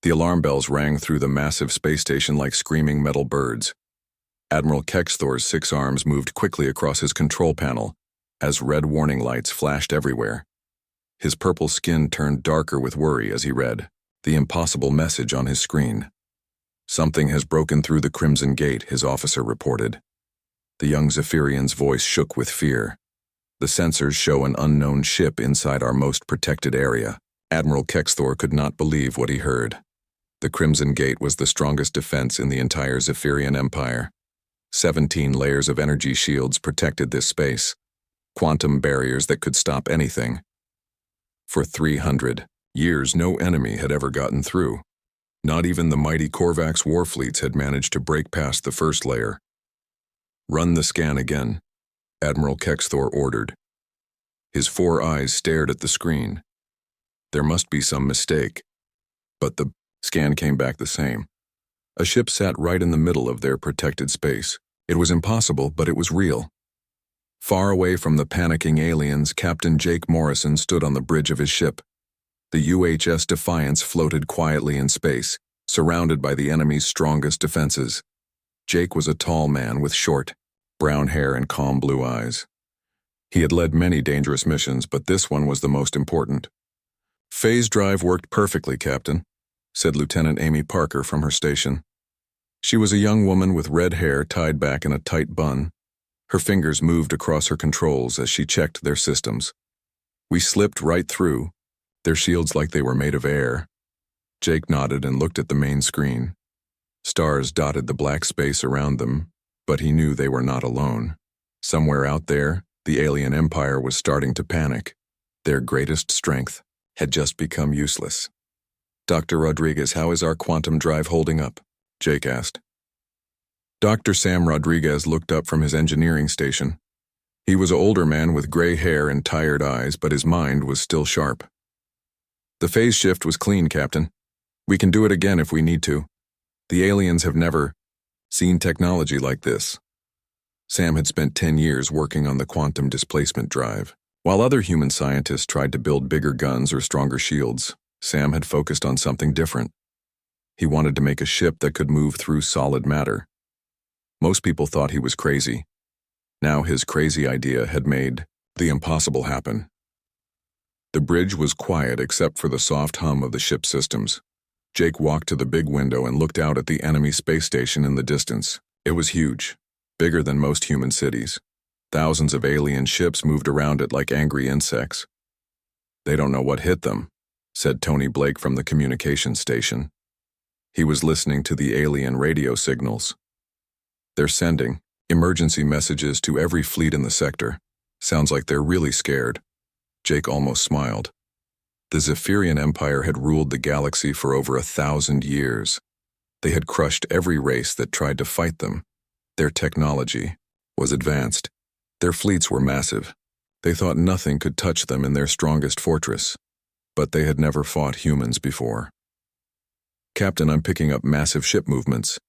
The alarm bells rang through the massive space station like screaming metal birds. Admiral Kexthor's 6 arms moved quickly across his control panel as red warning lights flashed everywhere. His purple skin turned darker with worry as he read the impossible message on his screen. "Something has broken through the Crimson Gate," his officer reported. The young Zephyrian's voice shook with fear. "The sensors show an unknown ship inside our most protected area." Admiral Kexthor could not believe what he heard. The Crimson Gate was the strongest defense in the entire Zephyrian Empire. 17 layers of energy shields protected this space, quantum barriers that could stop anything. For 300 years, no enemy had ever gotten through. Not even the mighty Korvax war fleets had managed to break past the first layer. "Run the scan again," Admiral Kexthor ordered. His 4 eyes stared at the screen. There must be some mistake. But the scan came back the same. A ship sat right in the middle of their protected space. It was impossible, but it was real. Far away from the panicking aliens, Captain Jake Morrison stood on the bridge of his ship. The UHS Defiance floated quietly in space, surrounded by the enemy's strongest defenses. Jake was a tall man with short, brown hair and calm blue eyes. He had led many dangerous missions, but this one was the most important. "Phase drive worked perfectly, Captain," said Lieutenant Amy Parker from her station. She was a young woman with red hair tied back in a tight bun. Her fingers moved across her controls as she checked their systems. "We slipped right through, their shields like they were made of air." Jake nodded and looked at the main screen. Stars dotted the black space around them, but he knew they were not alone. Somewhere out there, the alien empire was starting to panic. Their greatest strength had just become useless. "Dr. Rodriguez, how is our quantum drive holding up?" Jake asked. Dr. Sam Rodriguez looked up from his engineering station. He was an older man with gray hair and tired eyes, but his mind was still sharp. "The phase shift was clean, Captain. We can do it again if we need to. The aliens have never seen technology like this." Sam had spent 10 years working on the quantum displacement drive. While other human scientists tried to build bigger guns or stronger shields, Sam had focused on something different. He wanted to make a ship that could move through solid matter. Most people thought he was crazy. Now his crazy idea had made the impossible happen. The bridge was quiet except for the soft hum of the ship's systems. Jake walked to the big window and looked out at the enemy space station in the distance. It was huge, bigger than most human cities. Thousands of alien ships moved around it like angry insects. "They don't know what hit them," said Tony Blake from the communications station. He was listening to the alien radio signals. "They're sending emergency messages to every fleet in the sector. Sounds like they're really scared." Jake almost smiled. The Zephyrian Empire had ruled the galaxy for over 1,000 years. They had crushed every race that tried to fight them. Their technology was advanced. Their fleets were massive. They thought nothing could touch them in their strongest fortress. But they had never fought humans before. "Captain, I'm picking up massive ship movements,"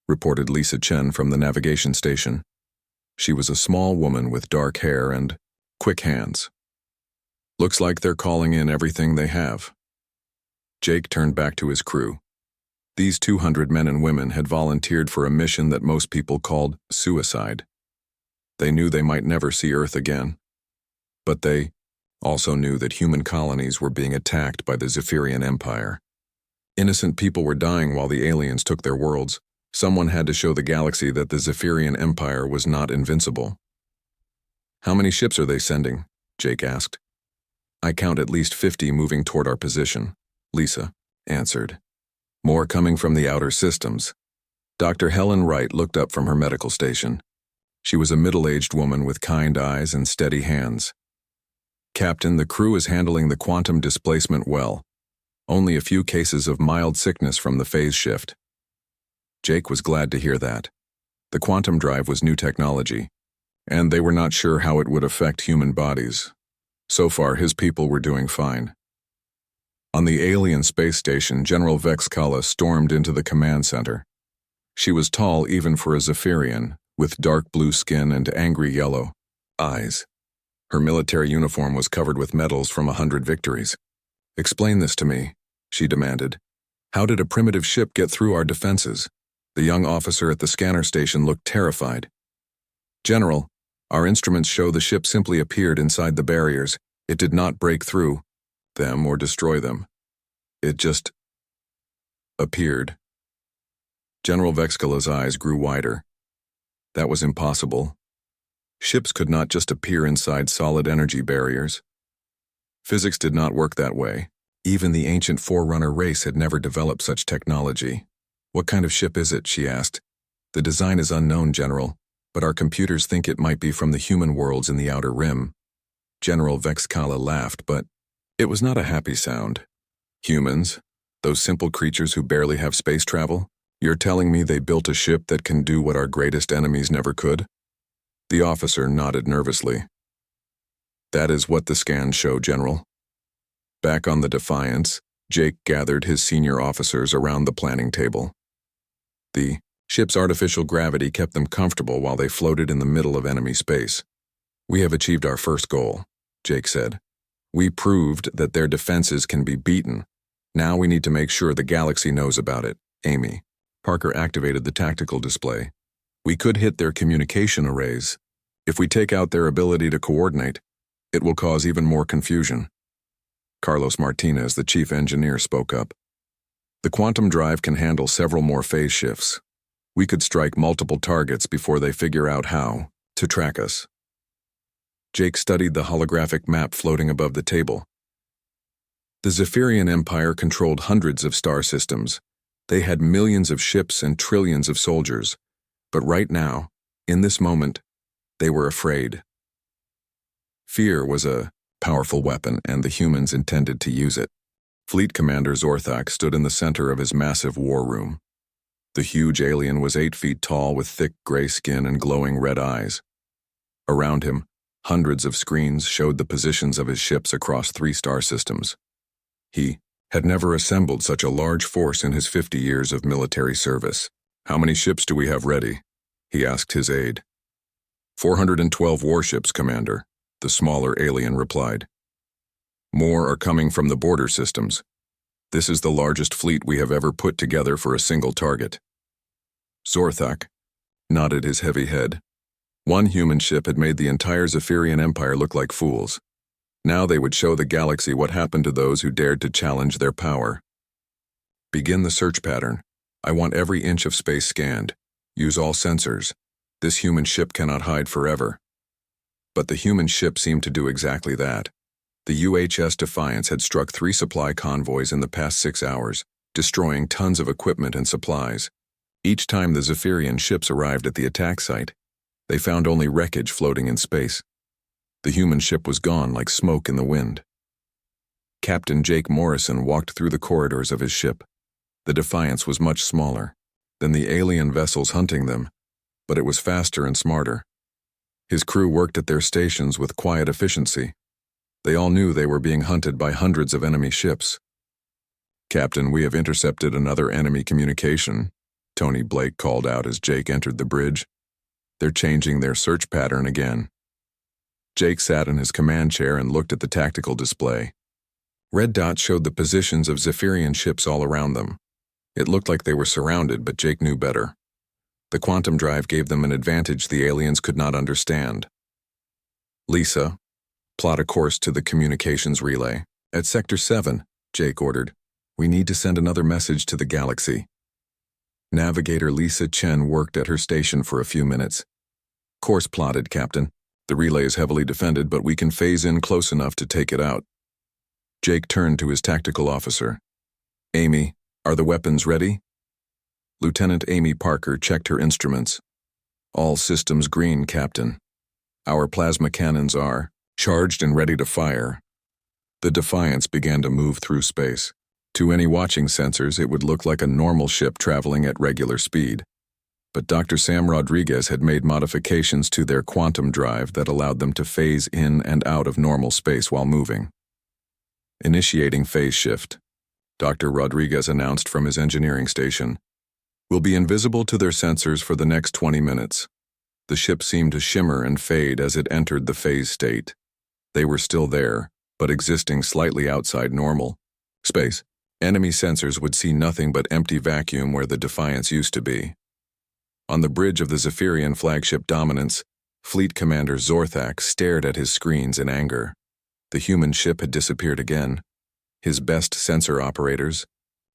reported Lisa Chen from the navigation station. She was a small woman with dark hair and quick hands. "Looks like they're calling in everything they have." Jake turned back to his crew. These 200 men and women had volunteered for a mission that most people called suicide. They knew they might never see Earth again. But they also knew that human colonies were being attacked by the Zephyrian Empire. Innocent people were dying while the aliens took their worlds. Someone had to show the galaxy that the Zephyrian Empire was not invincible. "How many ships are they sending?" Jake asked. "I count at least 50 moving toward our position," Lisa answered. "More coming from the outer systems." Dr. Helen Wright looked up from her medical station. She was a middle-aged woman with kind eyes and steady hands. "Captain, the crew is handling the quantum displacement well. Only a few cases of mild sickness from the phase shift." Jake was glad to hear that. The quantum drive was new technology, and they were not sure how it would affect human bodies. So far, his people were doing fine. On the alien space station, General Vex Kala stormed into the command center. She was tall even for a Zephyrian, with dark blue skin and angry yellow eyes. Her military uniform was covered with medals from 100 victories. "Explain this to me," she demanded. How did a primitive ship get through our defenses? The young officer at the scanner station looked terrified. General, our instruments show the ship simply appeared inside the barriers. It did not break through them or destroy them. It just appeared. General Vexkala's eyes grew wider. That was impossible. Ships could not just appear inside solid energy barriers. Physics did not work that way. Even the ancient Forerunner race had never developed such technology. What kind of ship is it? She asked. The design is unknown, General, but our computers think it might be from the human worlds in the Outer Rim. General Vexkala laughed, but it was not a happy sound. Humans? Those simple creatures who barely have space travel? You're telling me they built a ship that can do what our greatest enemies never could? The officer nodded nervously. That is what the scans show, General. Back on the Defiance, Jake gathered his senior officers around the planning table. The ship's artificial gravity kept them comfortable while they floated in the middle of enemy space. We have achieved our first goal, Jake said. We proved that their defenses can be beaten. Now we need to make sure the galaxy knows about it. Amy. Parker activated the tactical display. We could hit their communication arrays. If we take out their ability to coordinate, it will cause even more confusion. Carlos Martinez, the chief engineer, spoke up. The quantum drive can handle several more phase shifts. We could strike multiple targets before they figure out how to track us. Jake studied the holographic map floating above the table. The Zephyrian Empire controlled hundreds of star systems. They had millions of ships and trillions of soldiers. But right now, in this moment, they were afraid. Fear was a powerful weapon, and the humans intended to use it. Fleet Commander Zorthak stood in the center of his massive war room. The huge alien was 8 feet tall with thick gray skin and glowing red eyes. Around him, hundreds of screens showed the positions of his ships across 3 star systems. He had never assembled such a large force in his 50 years of military service. How many ships do we have ready? He asked his aide. 412 warships, Commander, the smaller alien replied. More are coming from the border systems. This is the largest fleet we have ever put together for a single target. Zorthak nodded his heavy head. One human ship had made the entire Zephyrian Empire look like fools. Now they would show the galaxy what happened to those who dared to challenge their power. Begin the search pattern. I want every inch of space scanned. Use all sensors. This human ship cannot hide forever. But the human ship seemed to do exactly that. The UHS Defiance had struck 3 supply convoys in the past 6 hours, destroying tons of equipment and supplies. Each time the Zephyrian ships arrived at the attack site, they found only wreckage floating in space. The human ship was gone like smoke in the wind. Captain Jake Morrison walked through the corridors of his ship. The Defiance was much smaller than the alien vessels hunting them, but it was faster and smarter. His crew worked at their stations with quiet efficiency. They all knew they were being hunted by hundreds of enemy ships. Captain, we have intercepted another enemy communication, Tony Blake called out as Jake entered the bridge. They're changing their search pattern again. Jake sat in his command chair and looked at the tactical display. Red dots showed the positions of Zephyrian ships all around them. It looked like they were surrounded, but Jake knew better. The quantum drive gave them an advantage the aliens could not understand. Lisa, plot a course to the communications relay. At Sector 7, Jake ordered. We need to send another message to the galaxy. Navigator Lisa Chen worked at her station for a few minutes. Course plotted, Captain. The relay is heavily defended, but we can phase in close enough to take it out. Jake turned to his tactical officer. Amy, are the weapons ready? Lieutenant Amy Parker checked her instruments. All systems green, Captain. Our plasma cannons are charged and ready to fire. The Defiance began to move through space. To any watching sensors, it would look like a normal ship traveling at regular speed. But Dr. Sam Rodriguez had made modifications to their quantum drive that allowed them to phase in and out of normal space while moving. Initiating phase shift, Dr. Rodriguez announced from his engineering station. Will be invisible to their sensors for the next 20 minutes. The ship seemed to shimmer and fade as it entered the phase state. They were still there, but existing slightly outside normal space. Enemy sensors would see nothing but empty vacuum where the Defiance used to be. On the bridge of the Zephyrian flagship Dominance, Fleet Commander Zorthak stared at his screens in anger. The human ship had disappeared again. His best sensor operators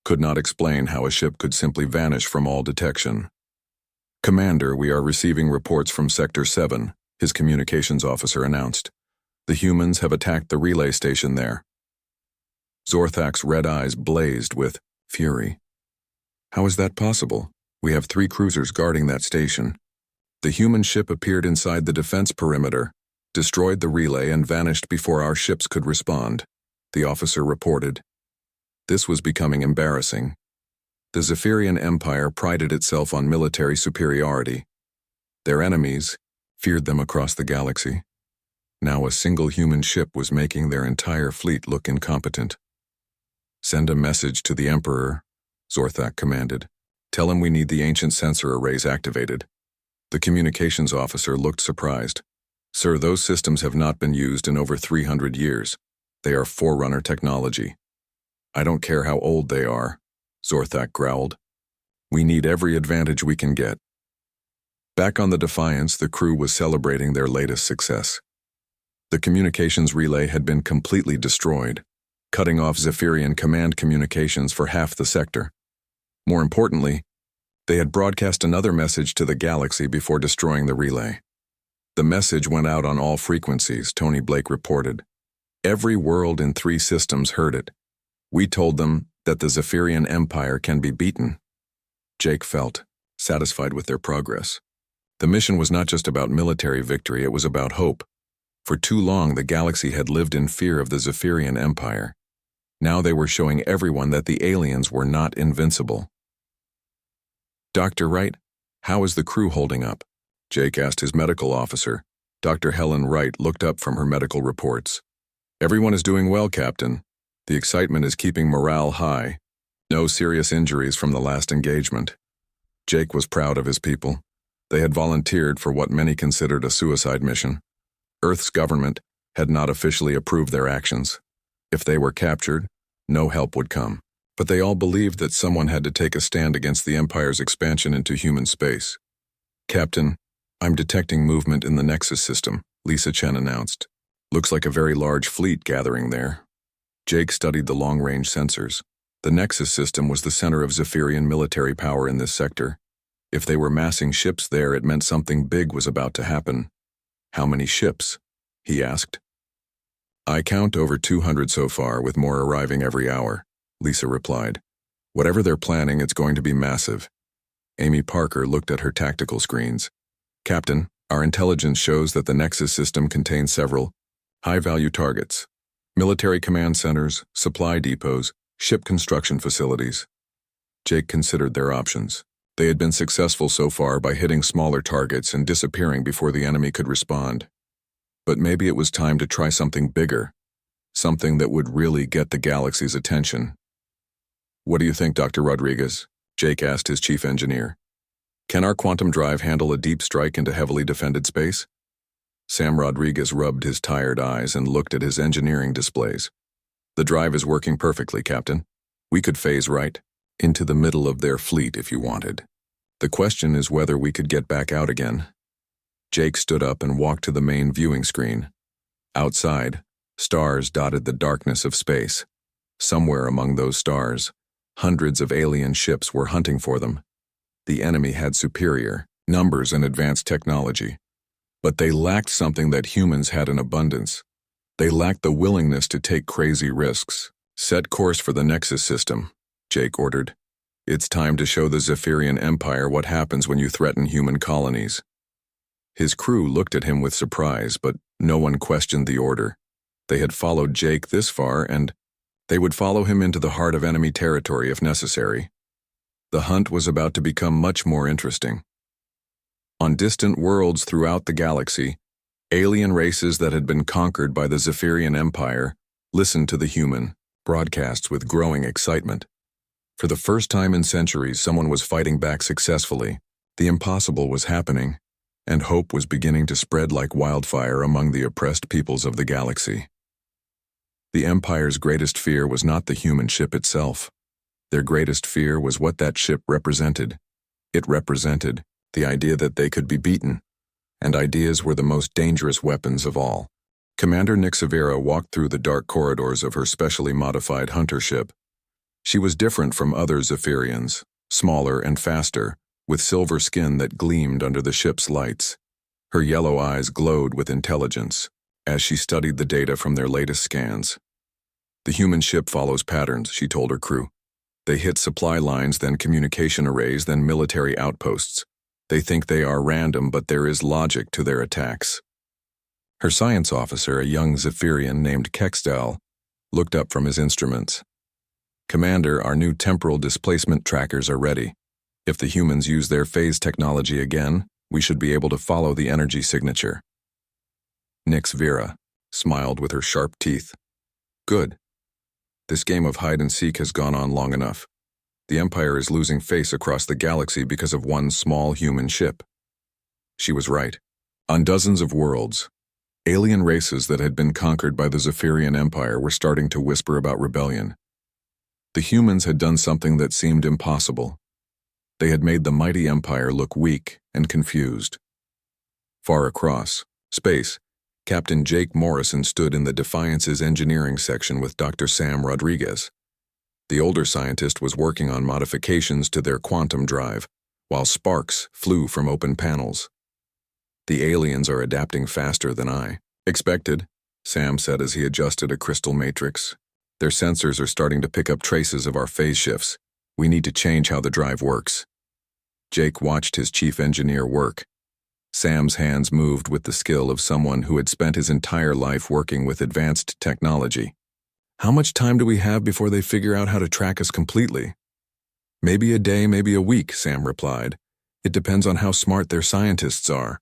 could not explain how a ship could simply vanish from all detection. "Commander, we are receiving reports from Sector 7, his communications officer announced. The humans have attacked the relay station there. Zorthak's red eyes blazed with fury. How is that possible? We have 3 cruisers guarding that station. The human ship appeared inside the defense perimeter, destroyed the relay, and vanished before our ships could respond, the officer reported. This was becoming embarrassing. The Zephyrian Empire prided itself on military superiority. Their enemies feared them across the galaxy. Now a single human ship was making their entire fleet look incompetent. Send a message to the Emperor, Zorthak commanded. Tell him we need the ancient sensor arrays activated. The communications officer looked surprised. Sir, those systems have not been used in over 300 years. They are Forerunner technology. I don't care how old they are, Zorthak growled. We need every advantage we can get. Back on the Defiance, the crew was celebrating their latest success. The communications relay had been completely destroyed, cutting off Zephyrian command communications for half the sector. More importantly, they had broadcast another message to the galaxy before destroying the relay. The message went out on all frequencies, Tony Blake reported. Every world in 3 systems heard it. We told them that the Zephyrian Empire can be beaten. Jake felt satisfied with their progress. The mission was not just about military victory, it was about hope. For too long, the galaxy had lived in fear of the Zephyrian Empire. Now they were showing everyone that the aliens were not invincible. Dr. Wright, how is the crew holding up? Jake asked his medical officer. Dr. Helen Wright looked up from her medical reports. Everyone is doing well, Captain. The excitement is keeping morale high. No serious injuries from the last engagement. Jake was proud of his people. They had volunteered for what many considered a suicide mission. Earth's government had not officially approved their actions. If they were captured, no help would come. But they all believed that someone had to take a stand against the Empire's expansion into human space. Captain, I'm detecting movement in the Nexus system, Lisa Chen announced. Looks like a very large fleet gathering there. Jake studied the long-range sensors. The Nexus system was the center of Zephyrian military power in this sector. If they were massing ships there, it meant something big was about to happen. How many ships? He asked. I count over 200 so far, with more arriving every hour, Lisa replied. Whatever they're planning, it's going to be massive. Amy Parker looked at her tactical screens. Captain, our intelligence shows that the Nexus system contains several high-value targets. Military command centers, supply depots, ship construction facilities. Jake considered their options. They had been successful so far by hitting smaller targets and disappearing before the enemy could respond. But maybe it was time to try something bigger, something that would really get the galaxy's attention. What do you think, Dr. Rodriguez? Jake asked his chief engineer. Can our quantum drive handle a deep strike into heavily defended space? Sam Rodriguez rubbed his tired eyes and looked at his engineering displays. The drive is working perfectly, Captain. We could phase right into the middle of their fleet if you wanted. The question is whether we could get back out again. Jake stood up and walked to the main viewing screen. Outside, stars dotted the darkness of space. Somewhere among those stars, hundreds of alien ships were hunting for them. The enemy had superior numbers and advanced technology, but they lacked something that humans had in abundance. They lacked the willingness to take crazy risks. Set course for the Nexus system, Jake ordered. It's time to show the Zephyrian Empire what happens when you threaten human colonies. His crew looked at him with surprise, but no one questioned the order. They had followed Jake this far, and they would follow him into the heart of enemy territory if necessary. The hunt was about to become much more interesting. On distant worlds throughout the galaxy, alien races that had been conquered by the Zephyrian Empire listened to the human broadcasts with growing excitement. For the first time in centuries, someone was fighting back successfully. The impossible was happening, and hope was beginning to spread like wildfire among the oppressed peoples of the galaxy. The Empire's greatest fear was not the human ship itself. Their greatest fear was what that ship represented. It represented the idea that they could be beaten, and ideas were the most dangerous weapons of all. Commander Nixavera walked through the dark corridors of her specially modified hunter ship. She was different from other Zephyrians, smaller and faster, with silver skin that gleamed under the ship's lights. Her yellow eyes glowed with intelligence as she studied the data from their latest scans. The human ship follows patterns, she told her crew. They hit supply lines, then communication arrays, then military outposts. They think they are random, but there is logic to their attacks. Her science officer, a young Zephyrian named Kexdal, looked up from his instruments. Commander, our new temporal displacement trackers are ready. If the humans use their phase technology again, we should be able to follow the energy signature. Nix Vera smiled with her sharp teeth. Good. This game of hide-and-seek has gone on long enough. The Empire is losing face across the galaxy because of one small human ship. She was right. On dozens of worlds, alien races that had been conquered by the Zephyrian Empire were starting to whisper about rebellion. The humans had done something that seemed impossible. They had made the mighty Empire look weak and confused. Far across space, Captain Jake Morrison stood in the Defiance's engineering section with Dr. Sam Rodriguez. The older scientist was working on modifications to their quantum drive, while sparks flew from open panels. The aliens are adapting faster than I expected, Sam said as he adjusted a crystal matrix. Their sensors are starting to pick up traces of our phase shifts. We need to change how the drive works. Jake watched his chief engineer work. Sam's hands moved with the skill of someone who had spent his entire life working with advanced technology. How much time do we have before they figure out how to track us completely? Maybe a day, maybe a week, Sam replied. It depends on how smart their scientists are.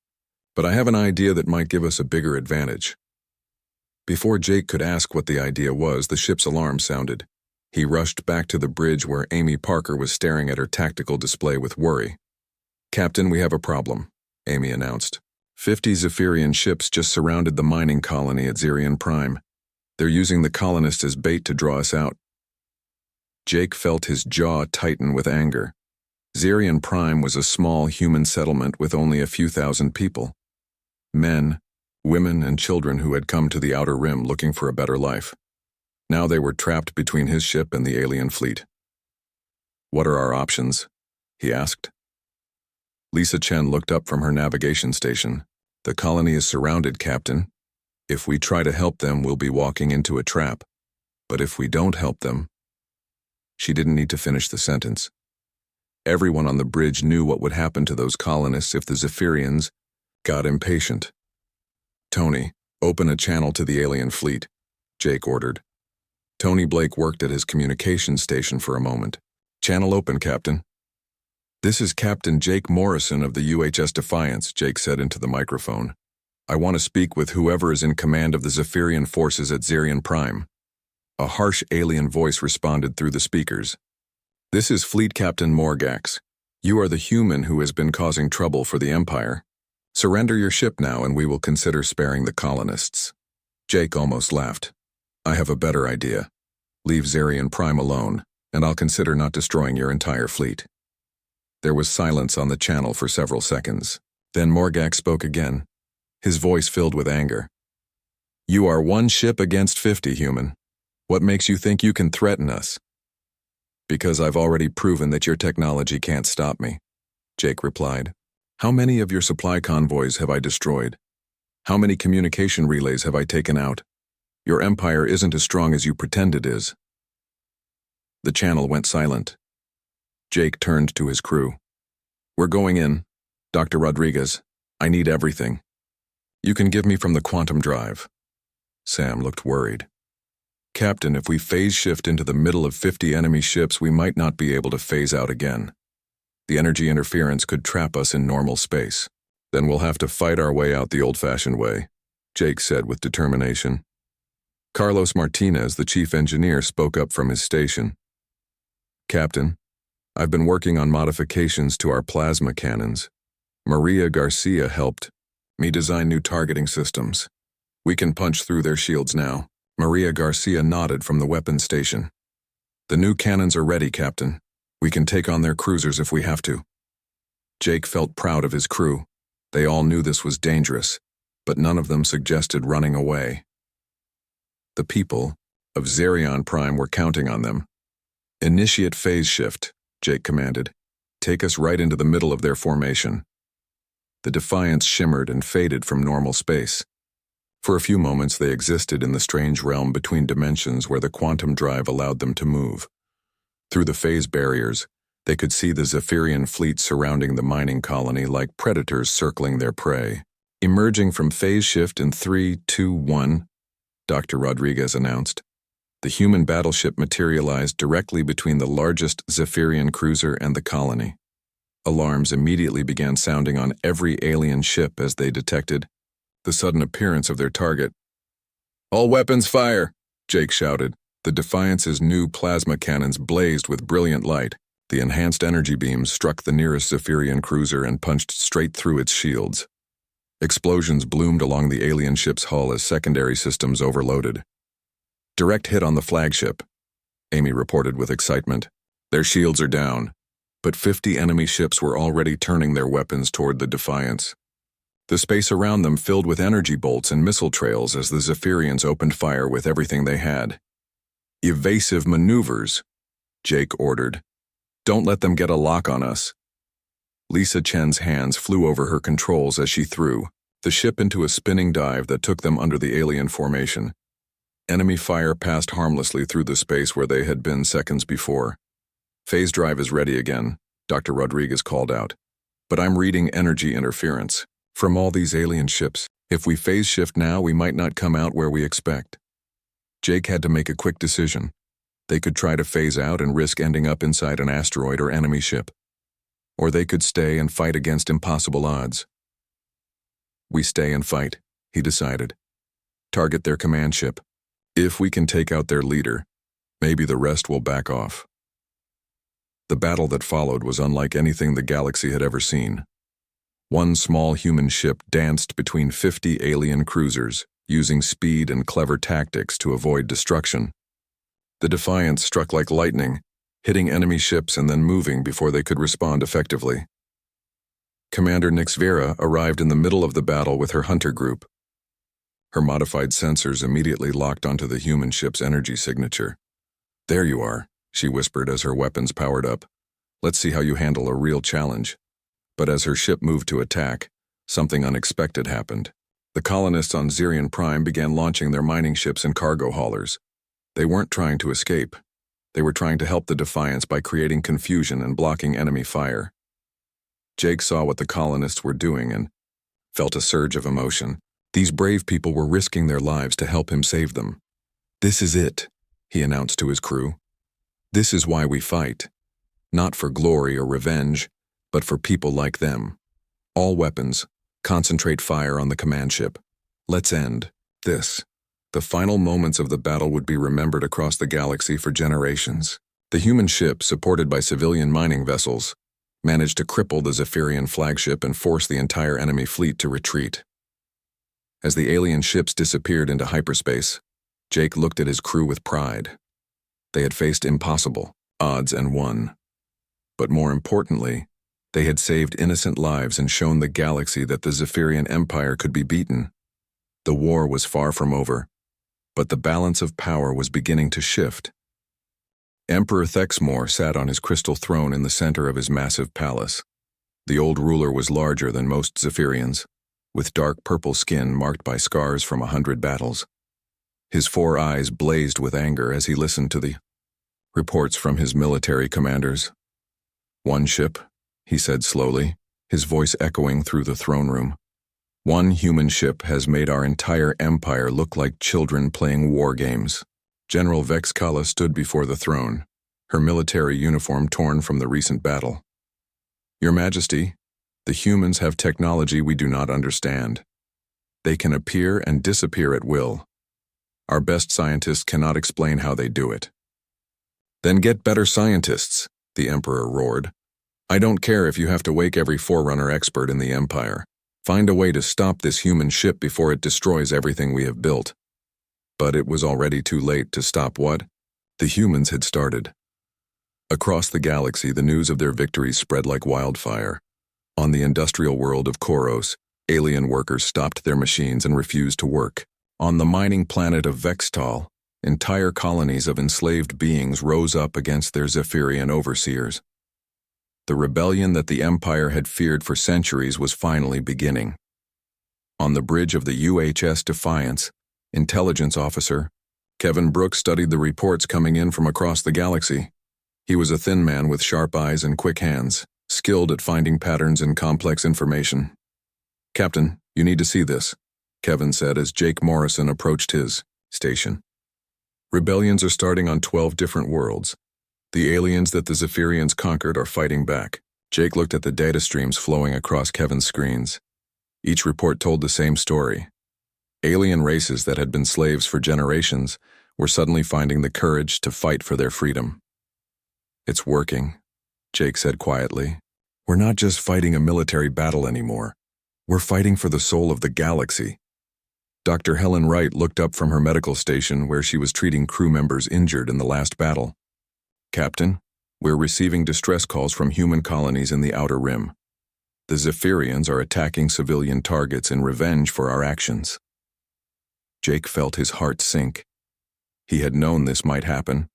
But I have an idea that might give us a bigger advantage. Before Jake could ask what the idea was, the ship's alarm sounded. He rushed back to the bridge where Amy Parker was staring at her tactical display with worry. Captain, we have a problem, Amy announced. 50 Zephyrian ships just surrounded the mining colony at Zerion Prime. They're using the colonists as bait to draw us out. Jake felt his jaw tighten with anger. Zerion Prime was a small human settlement with only a few thousand people. Men, women, and children who had come to the Outer Rim looking for a better life. Now they were trapped between his ship and the alien fleet. What are our options? He asked. Lisa Chen looked up from her navigation station. The colony is surrounded, Captain. If we try to help them, we'll be walking into a trap. But if we don't help them... She didn't need to finish the sentence. Everyone on the bridge knew what would happen to those colonists if the Zephyrians got impatient. Tony, open a channel to the alien fleet, Jake ordered. Tony Blake worked at his communications station for a moment. Channel open, Captain. This is Captain Jake Morrison of the UHS Defiance, Jake said into the microphone. I want to speak with whoever is in command of the Zephyrian forces at Zerion Prime. A harsh alien voice responded through the speakers. This is Fleet Captain Morgax. You are the human who has been causing trouble for the Empire. Surrender your ship now and we will consider sparing the colonists. Jake almost laughed. I have a better idea. Leave Zerion Prime alone, and I'll consider not destroying your entire fleet. There was silence on the channel for several seconds. Then Morgax spoke again, his voice filled with anger. You are one ship against 50, human. What makes you think you can threaten us? Because I've already proven that your technology can't stop me, Jake replied. How many of your supply convoys have I destroyed? How many communication relays have I taken out? Your empire isn't as strong as you pretend it is. The channel went silent. Jake turned to his crew. We're going in. Dr. Rodriguez, I need everything. You can give me from the quantum drive. Sam looked worried. Captain, if we phase shift into the middle of 50 enemy ships, we might not be able to phase out again. The energy interference could trap us in normal space. Then we'll have to fight our way out the old-fashioned way, Jake said with determination. Carlos Martinez, the chief engineer, spoke up from his station. Captain, I've been working on modifications to our plasma cannons. Maria Garcia helped me design new targeting systems. We can punch through their shields now. Maria Garcia nodded from the weapons station. The new cannons are ready, Captain. We can take on their cruisers if we have to. Jake felt proud of his crew. They all knew this was dangerous, but none of them suggested running away. The people of Zerion Prime were counting on them. Initiate phase shift, Jake commanded. Take us right into the middle of their formation. The Defiance shimmered and faded from normal space. For a few moments they existed in the strange realm between dimensions where the quantum drive allowed them to move. Through the phase barriers, they could see the Zephyrian fleet surrounding the mining colony like predators circling their prey. Emerging from phase shift in 3, 2, 1, Dr. Rodriguez announced. The human battleship materialized directly between the largest Zephyrian cruiser and the colony. Alarms immediately began sounding on every alien ship as they detected the sudden appearance of their target. "All weapons fire!" Jake shouted. The Defiance's new plasma cannons blazed with brilliant light. The enhanced energy beams struck the nearest Zephyrian cruiser and punched straight through its shields. Explosions bloomed along the alien ship's hull as secondary systems overloaded. "Direct hit on the flagship," Amy reported with excitement. "Their shields are down." But 50 enemy ships were already turning their weapons toward the Defiance. The space around them filled with energy bolts and missile trails as the Zephyrians opened fire with everything they had. "Evasive maneuvers," Jake ordered. "Don't let them get a lock on us." Lisa Chen's hands flew over her controls as she threw the ship into a spinning dive that took them under the alien formation. Enemy fire passed harmlessly through the space where they had been seconds before. "Phase drive is ready again," Dr. Rodriguez called out. "But I'm reading energy interference from all these alien ships. If we phase shift now, we might not come out where we expect." Jake had to make a quick decision. They could try to phase out and risk ending up inside an asteroid or enemy ship. Or they could stay and fight against impossible odds. "We stay and fight," he decided. "Target their command ship. If we can take out their leader, maybe the rest will back off." The battle that followed was unlike anything the galaxy had ever seen. One small human ship danced between 50 alien cruisers, using speed and clever tactics to avoid destruction. The Defiance struck like lightning, hitting enemy ships and then moving before they could respond effectively. Commander Nixvera arrived in the middle of the battle with her hunter group. Her modified sensors immediately locked onto the human ship's energy signature. "There you are," she whispered as her weapons powered up. "Let's see how you handle a real challenge." But as her ship moved to attack, something unexpected happened. The colonists on Zerion Prime began launching their mining ships and cargo haulers. They weren't trying to escape. They were trying to help the Defiance by creating confusion and blocking enemy fire. Jake saw what the colonists were doing and felt a surge of emotion. These brave people were risking their lives to help him save them. "This is it," he announced to his crew. "This is why we fight. Not for glory or revenge, but for people like them. All weapons, concentrate fire on the command ship. Let's end this." The final moments of the battle would be remembered across the galaxy for generations. The human ship, supported by civilian mining vessels, managed to cripple the Zephyrian flagship and force the entire enemy fleet to retreat. As the alien ships disappeared into hyperspace, Jake looked at his crew with pride. They had faced impossible odds and won. But more importantly, they had saved innocent lives and shown the galaxy that the Zephyrian Empire could be beaten. The war was far from over, but the balance of power was beginning to shift. Emperor Thexmore sat on his crystal throne in the center of his massive palace. The old ruler was larger than most Zephyrians, with dark purple skin marked by scars from 100 battles. His 4 eyes blazed with anger as he listened to the reports from his military commanders. "One ship," he said slowly, his voice echoing through the throne room. "One human ship has made our entire empire look like children playing war games." General Vexkala stood before the throne, her military uniform torn from the recent battle. "Your Majesty, the humans have technology we do not understand. They can appear and disappear at will. Our best scientists cannot explain how they do it." "Then get better scientists," the Emperor roared. "I don't care if you have to wake every Forerunner expert in the Empire. Find a way to stop this human ship before it destroys everything we have built." But it was already too late to stop what the humans had started. Across the galaxy, the news of their victories spread like wildfire. On the industrial world of Koros, alien workers stopped their machines and refused to work. On the mining planet of Vextal, entire colonies of enslaved beings rose up against their Zephyrian overseers. The rebellion that the Empire had feared for centuries was finally beginning. On the bridge of the UHS Defiance, intelligence officer Kevin Brooks studied the reports coming in from across the galaxy. He was a thin man with sharp eyes and quick hands, skilled at finding patterns in complex information. "Captain, you need to see this," Kevin said as Jake Morrison approached his station. "Rebellions are starting on 12 different worlds. The aliens that the Zephyrians conquered are fighting back." Jake looked at the data streams flowing across Kevin's screens. Each report told the same story. Alien races that had been slaves for generations were suddenly finding the courage to fight for their freedom. "It's working," Jake said quietly. "We're not just fighting a military battle anymore. We're fighting for the soul of the galaxy." Dr. Helen Wright looked up from her medical station where she was treating crew members injured in the last battle. "Captain, we're receiving distress calls from human colonies in the Outer Rim. The Zephyrians are attacking civilian targets in revenge for our actions." Jake felt his heart sink. He had known this might happen,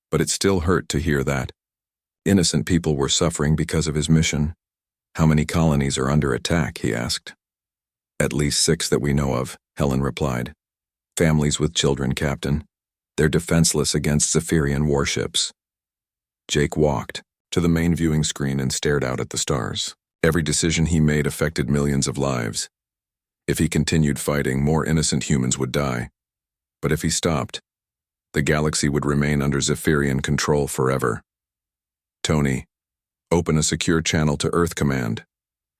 but it still hurt to hear that. Innocent people were suffering because of his mission. "How many colonies are under attack?" he asked. "At least 6 that we know of," Helen replied. "Families with children, Captain. They're defenseless against Zephyrian warships." Jake walked to the main viewing screen and stared out at the stars. Every decision he made affected millions of lives. If he continued fighting, more innocent humans would die. But if he stopped, the galaxy would remain under Zephyrian control forever. "Tony, open a secure channel to Earth Command,"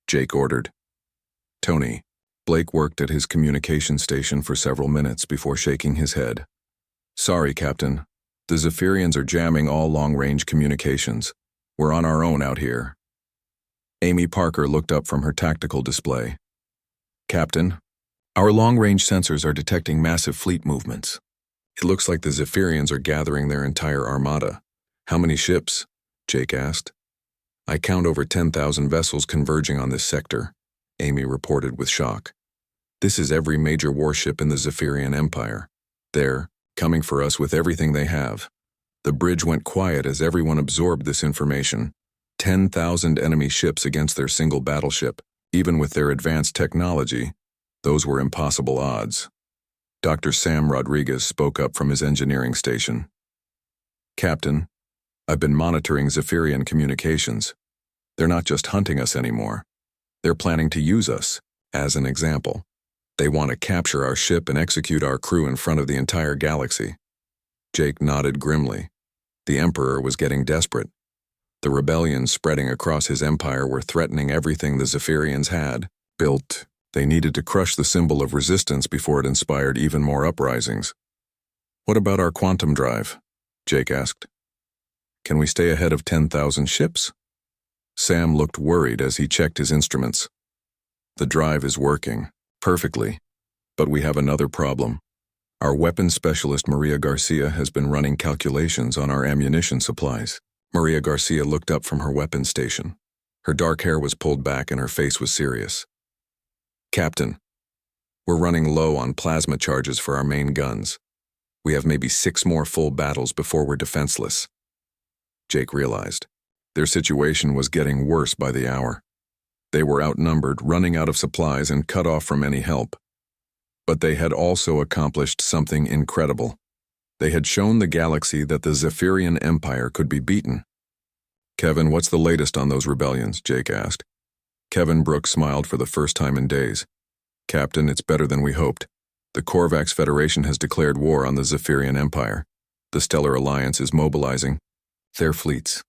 Jake ordered. "Tony." Blake worked at his communication station for several minutes before shaking his head. "Sorry, Captain. The Zephyrians are jamming all long-range communications. We're on our own out here." Amy Parker looked up from her tactical display. "Captain, our long-range sensors are detecting massive fleet movements. It looks like the Zephyrians are gathering their entire armada." "How many ships?" Jake asked. "I count over 10,000 vessels converging on this sector," Amy reported with shock. "This is every major warship in the Zephyrian Empire. They're coming for us with everything they have." The bridge went quiet as everyone absorbed this information. 10,000 enemy ships against their single battleship. Even with their advanced technology, those were impossible odds. Dr. Sam Rodriguez spoke up from his engineering station. "Captain, I've been monitoring Zephyrian communications. They're not just hunting us anymore. They're planning to use us, as an example. They want to capture our ship and execute our crew in front of the entire galaxy." Jake nodded grimly. The Emperor was getting desperate. The rebellions spreading across his empire were threatening everything the Zephyrians had built. They needed to crush the symbol of resistance before it inspired even more uprisings. "What about our quantum drive?" Jake asked. "Can we stay ahead of 10,000 ships?" Sam looked worried as he checked his instruments. "The drive is working perfectly, but we have another problem. Our weapons specialist Maria Garcia has been running calculations on our ammunition supplies." Maria Garcia looked up from her weapons station. Her dark hair was pulled back and her face was serious. "Captain, we're running low on plasma charges for our main guns. We have maybe 6 more full battles before we're defenseless." Jake realized their situation was getting worse by the hour. They were outnumbered, running out of supplies, and cut off from any help. But they had also accomplished something incredible. They had shown the galaxy that the Zephyrian Empire could be beaten. "Kevin, what's the latest on those rebellions?" Jake asked. Kevin Brooks smiled for the first time in days. "Captain, it's better than we hoped. The Korvax Federation has declared war on the Zephyrian Empire. The Stellar Alliance is mobilizing their fleets.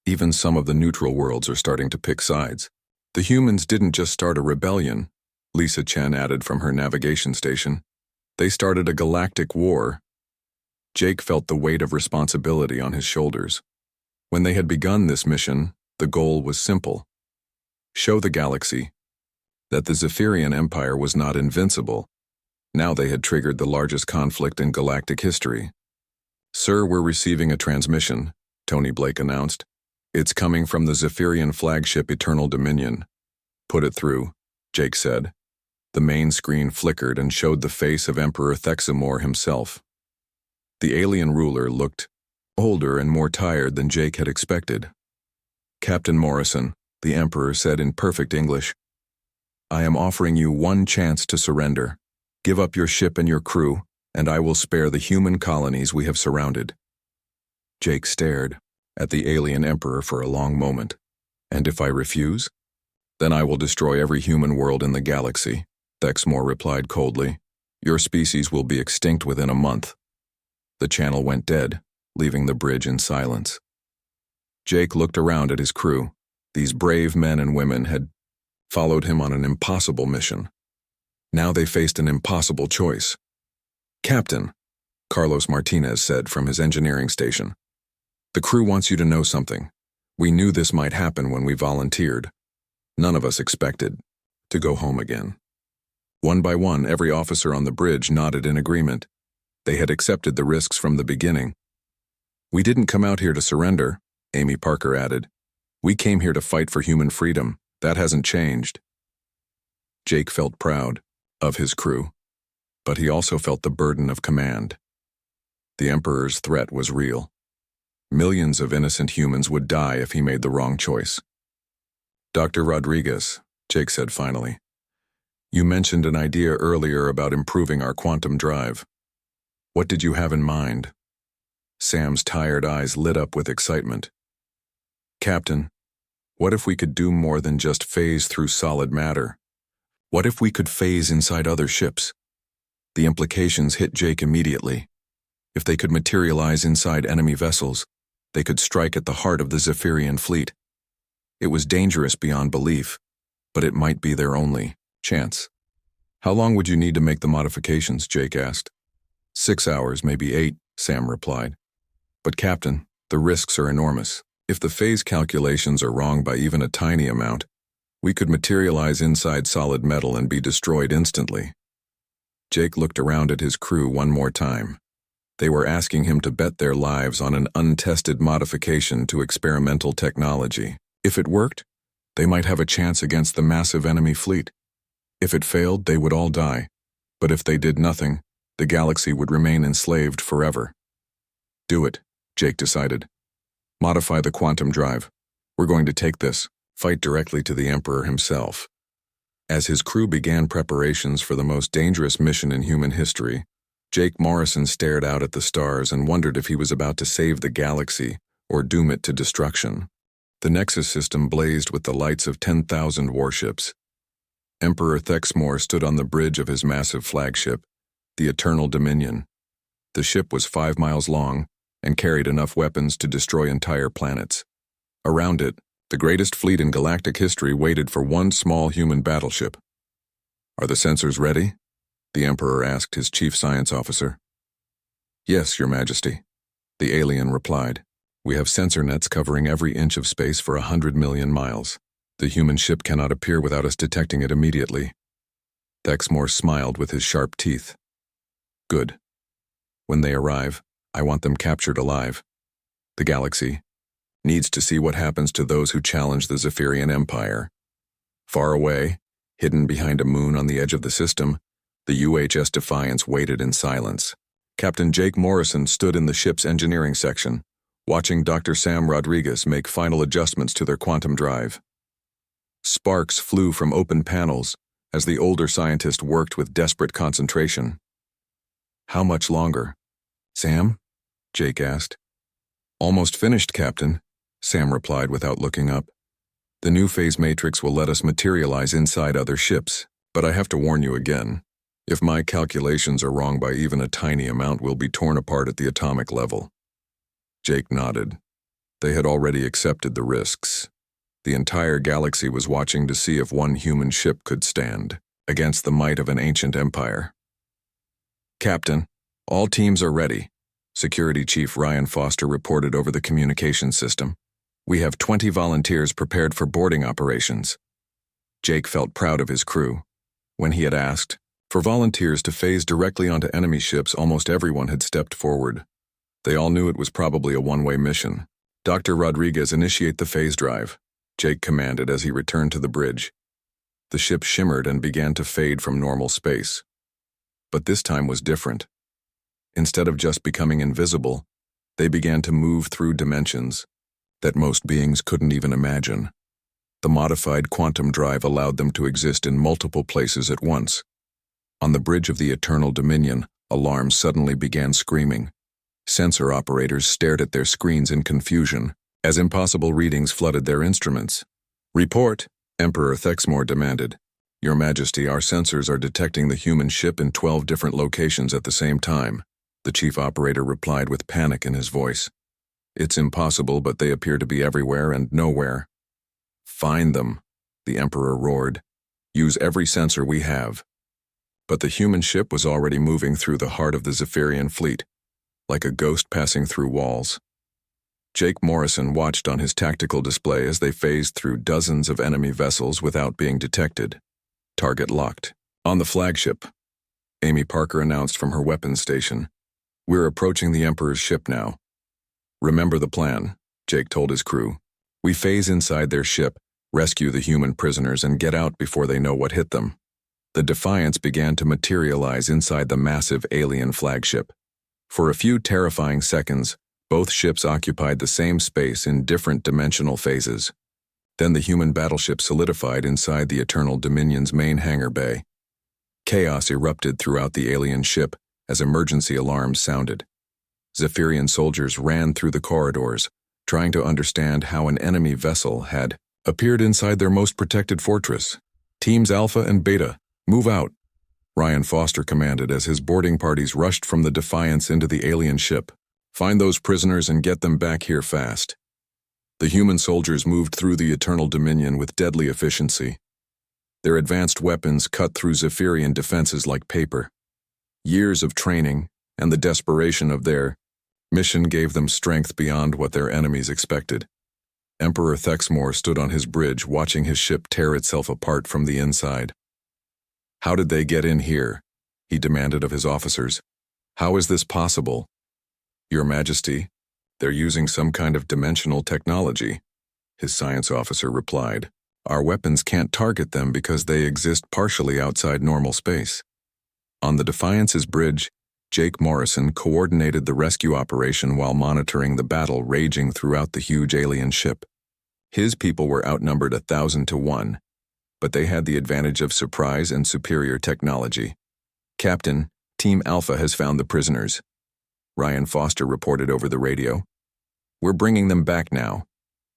Even some of the neutral worlds are starting to pick sides. The humans didn't just start a rebellion," Lisa Chen added from her navigation station. "They started a galactic war." Jake felt the weight of responsibility on his shoulders. When they had begun this mission, the goal was simple: show the galaxy that the Zephyrian Empire was not invincible. Now they had triggered the largest conflict in galactic history. "Sir, we're receiving a transmission," Tony Blake announced. "It's coming from the Zephyrian flagship Eternal Dominion." "Put it through," Jake said. The main screen flickered and showed the face of Emperor Thexamore himself. The alien ruler looked older and more tired than Jake had expected. "Captain Morrison," the Emperor said in perfect English, "I am offering you one chance to surrender. Give up your ship and your crew, and I will spare the human colonies we have surrounded." Jake stared at the alien Emperor for a long moment. "And if I refuse? Then I will destroy every human world in the galaxy," Thexamore replied coldly. "Your species will be extinct within a month." The channel went dead, leaving the bridge in silence. Jake looked around at his crew. These brave men and women had followed him on an impossible mission. Now they faced an impossible choice. "Captain," Carlos Martinez said from his engineering station, "the crew wants you to know something. We knew this might happen when we volunteered. None of us expected to go home again." One by one, every officer on the bridge nodded in agreement. They had accepted the risks from the beginning. "We didn't come out here to surrender," Amy Parker added. "We came here to fight for human freedom. That hasn't changed." Jake felt proud of his crew, but he also felt the burden of command. The Emperor's threat was real. Millions of innocent humans would die if he made the wrong choice. "Dr. Rodriguez," Jake said finally, "you mentioned an idea earlier about improving our quantum drive. What did you have in mind?" Sam's tired eyes lit up with excitement. "Captain, what if we could do more than just phase through solid matter? What if we could phase inside other ships?" The implications hit Jake immediately. If they could materialize inside enemy vessels, they could strike at the heart of the Zephyrian fleet. It was dangerous beyond belief, but it might be their only chance. "How long would you need to make the modifications?" Jake asked. 6 hours, maybe 8, Sam replied. "But Captain, the risks are enormous. If the phase calculations are wrong by even a tiny amount, we could materialize inside solid metal and be destroyed instantly." Jake looked around at his crew one more time. They were asking him to bet their lives on an untested modification to experimental technology. If it worked, they might have a chance against the massive enemy fleet. If it failed, they would all die. But if they did nothing, the galaxy would remain enslaved forever. "Do it," Jake decided. "Modify the quantum drive. We're going to take this fight directly to the Emperor himself." As his crew began preparations for the most dangerous mission in human history, Jake Morrison stared out at the stars and wondered if he was about to save the galaxy or doom it to destruction. The Nexus system blazed with the lights of 10,000 warships. Emperor Thexamore stood on the bridge of his massive flagship, the Eternal Dominion. The ship was 5 miles long and carried enough weapons to destroy entire planets. Around it, the greatest fleet in galactic history waited for one small human battleship. "Are the sensors ready?" the Emperor asked his chief science officer. "Yes, Your Majesty," the alien replied. "We have sensor nets covering every inch of space for 100 million miles. The human ship cannot appear without us detecting it immediately." Thexamore smiled with his sharp teeth. "Good. When they arrive, I want them captured alive. The galaxy needs to see what happens to those who challenge the Zephyrian Empire." Far away, hidden behind a moon on the edge of the system, the UHS Defiance waited in silence. Captain Jake Morrison stood in the ship's engineering section, watching Dr. Sam Rodriguez make final adjustments to their quantum drive. Sparks flew from open panels as the older scientist worked with desperate concentration. "How much longer?" "Sam?" Jake asked. "Almost finished, Captain," Sam replied without looking up. "The new phase matrix will let us materialize inside other ships, but I have to warn you again. If my calculations are wrong by even a tiny amount, we'll be torn apart at the atomic level." Jake nodded. They had already accepted the risks. The entire galaxy was watching to see if one human ship could stand against the might of an ancient empire. "Captain, all teams are ready," Security Chief Ryan Foster reported over the communication system. "We have 20 volunteers prepared for boarding operations." Jake felt proud of his crew. When he had asked for volunteers to phase directly onto enemy ships, almost everyone had stepped forward. They all knew it was probably a one-way mission, Dr. Rodriguez, initiate the phase drive, Jake commanded as he returned to the bridge. The ship shimmered and began to fade from normal space. But this time was different. Instead of just becoming invisible, they began to move through dimensions that most beings couldn't even imagine. The modified quantum drive allowed them to exist in multiple places at once. On the bridge of the Eternal Dominion, alarms suddenly began screaming. Sensor operators stared at their screens in confusion as impossible readings flooded their instruments. Report, Emperor Thexmore demanded. Your Majesty, our sensors are detecting the human ship in 12 different locations at the same time, the chief operator replied with panic in his voice. It's impossible, but they appear to be everywhere and nowhere. Find them, the Emperor roared. Use every sensor we have. But the human ship was already moving through the heart of the Zephyrian fleet, like a ghost passing through walls. Jake Morrison watched on his tactical display as they phased through dozens of enemy vessels without being detected. Target locked. On the flagship, Amy Parker announced from her weapons station. We're approaching the Emperor's ship now. Remember the plan, Jake told his crew. We phase inside their ship, rescue the human prisoners, and get out before they know what hit them. The Defiance began to materialize inside the massive alien flagship. For a few terrifying seconds, both ships occupied the same space in different dimensional phases. Then the human battleship solidified inside the Eternal Dominion's main hangar bay. Chaos erupted throughout the alien ship as emergency alarms sounded. Zephyrian soldiers ran through the corridors, trying to understand how an enemy vessel had appeared inside their most protected fortress. Teams Alpha and Beta, move out, Ryan Foster commanded as his boarding parties rushed from the Defiance into the alien ship. Find those prisoners and get them back here fast. The human soldiers moved through the Eternal Dominion with deadly efficiency. Their advanced weapons cut through Zephyrian defenses like paper. Years of training and the desperation of their mission gave them strength beyond what their enemies expected. Emperor Thexmore stood on his bridge watching his ship tear itself apart from the inside. How did they get in here? He demanded of his officers. How is this possible? Your Majesty, they're using some kind of dimensional technology, his science officer replied. Our weapons can't target them because they exist partially outside normal space. On the Defiance's bridge, Jake Morrison coordinated the rescue operation while monitoring the battle raging throughout the huge alien ship. His people were outnumbered 1,000 to 1, but they had the advantage of surprise and superior technology. Captain, Team Alpha has found the prisoners, Ryan Foster reported over the radio. We're bringing them back now.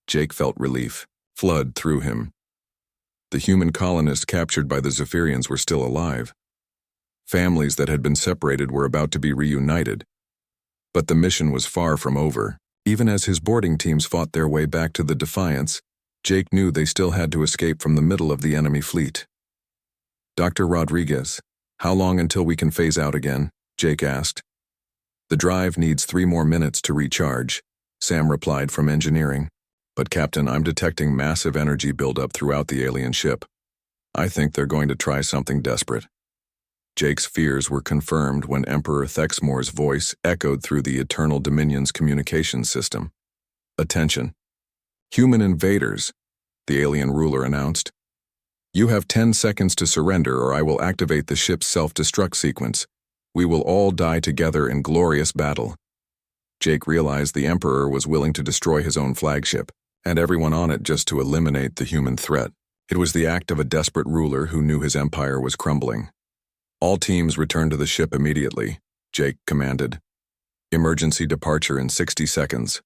Jake felt relief flood through him. The human colonists captured by the Zephyrians were still alive. Families that had been separated were about to be reunited. But the mission was far from over. Even as his boarding teams fought their way back to the Defiance, Jake knew they still had to escape from the middle of the enemy fleet. Dr. Rodriguez, how long until we can phase out again? Jake asked. The drive needs 3 more minutes to recharge, Sam replied from engineering. But Captain, I'm detecting massive energy buildup throughout the alien ship. I think they're going to try something desperate. Jake's fears were confirmed when Emperor Thexmore's voice echoed through the Eternal Dominion's communications system. Attention. Human invaders, the alien ruler announced. You have 10 seconds to surrender or I will activate the ship's self-destruct sequence. We will all die together in glorious battle. Jake realized the Emperor was willing to destroy his own flagship, and everyone on it just to eliminate the human threat. It was the act of a desperate ruler who knew his empire was crumbling. All teams return to the ship immediately, Jake commanded. Emergency departure in 60 seconds.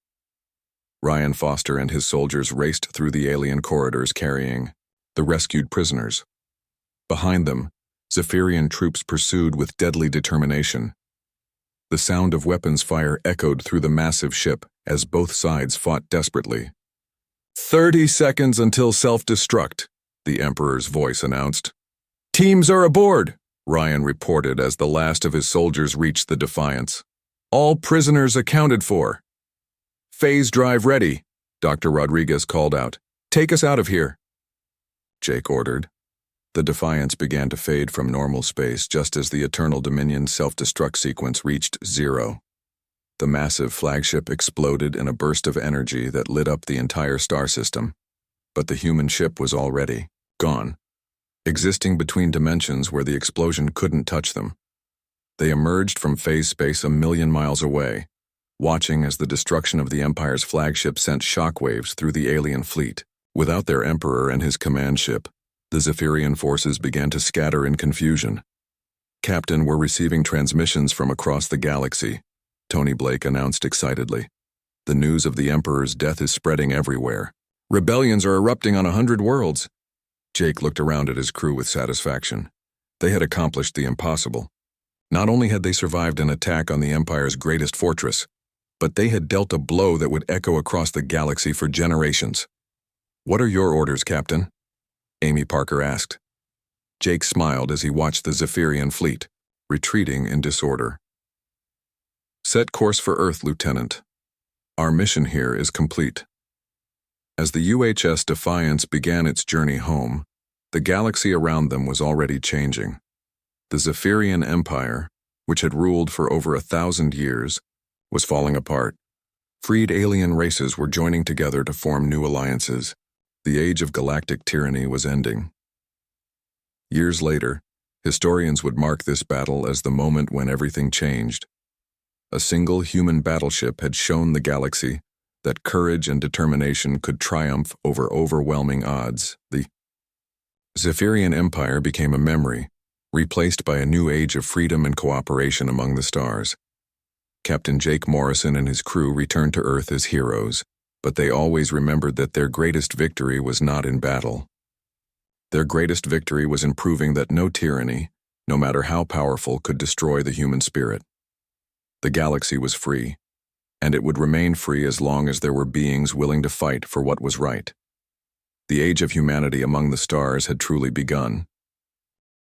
Ryan Foster and his soldiers raced through the alien corridors carrying the rescued prisoners. Behind them, Zephyrian troops pursued with deadly determination. The sound of weapons fire echoed through the massive ship as both sides fought desperately. 30 seconds until self-destruct, the Emperor's voice announced. Teams are aboard, Ryan reported as the last of his soldiers reached the Defiance. All prisoners accounted for. Phase drive ready, Dr. Rodriguez called out. Take us out of here. Jake ordered. The Defiance began to fade from normal space just as the Eternal Dominion self-destruct sequence reached 0. The massive flagship exploded in a burst of energy that lit up the entire star system. But the human ship was already gone, existing between dimensions where the explosion couldn't touch them. They emerged from phase space 1,000,000 miles away, watching as the destruction of the Empire's flagship sent shockwaves through the alien fleet. Without their Emperor and his command ship, the Zephyrian forces began to scatter in confusion. "Captain, we're receiving transmissions from across the galaxy," Tony Blake announced excitedly. "The news of the Emperor's death is spreading everywhere. Rebellions are erupting on 100 worlds." Jake looked around at his crew with satisfaction. They had accomplished the impossible. Not only had they survived an attack on the Empire's greatest fortress, but they had dealt a blow that would echo across the galaxy for generations. "What are your orders, Captain?" Amy Parker asked. Jake smiled as he watched the Zephyrian fleet, retreating in disorder. "Set course for Earth, Lieutenant. Our mission here is complete." As the UHS Defiance began its journey home, the galaxy around them was already changing. The Zephyrian Empire, which had ruled for over 1,000 years, was falling apart. Freed alien races were joining together to form new alliances. The age of galactic tyranny was ending. Years later, historians would mark this battle as the moment when everything changed. A single human battleship had shown the galaxy that courage and determination could triumph over overwhelming odds. The Zephyrian Empire became a memory, replaced by a new age of freedom and cooperation among the stars. Captain Jake Morrison and his crew returned to Earth as heroes, but they always remembered that their greatest victory was not in battle. Their greatest victory was in proving that no tyranny, no matter how powerful, could destroy the human spirit. The galaxy was free, and it would remain free as long as there were beings willing to fight for what was right. The age of humanity among the stars had truly begun.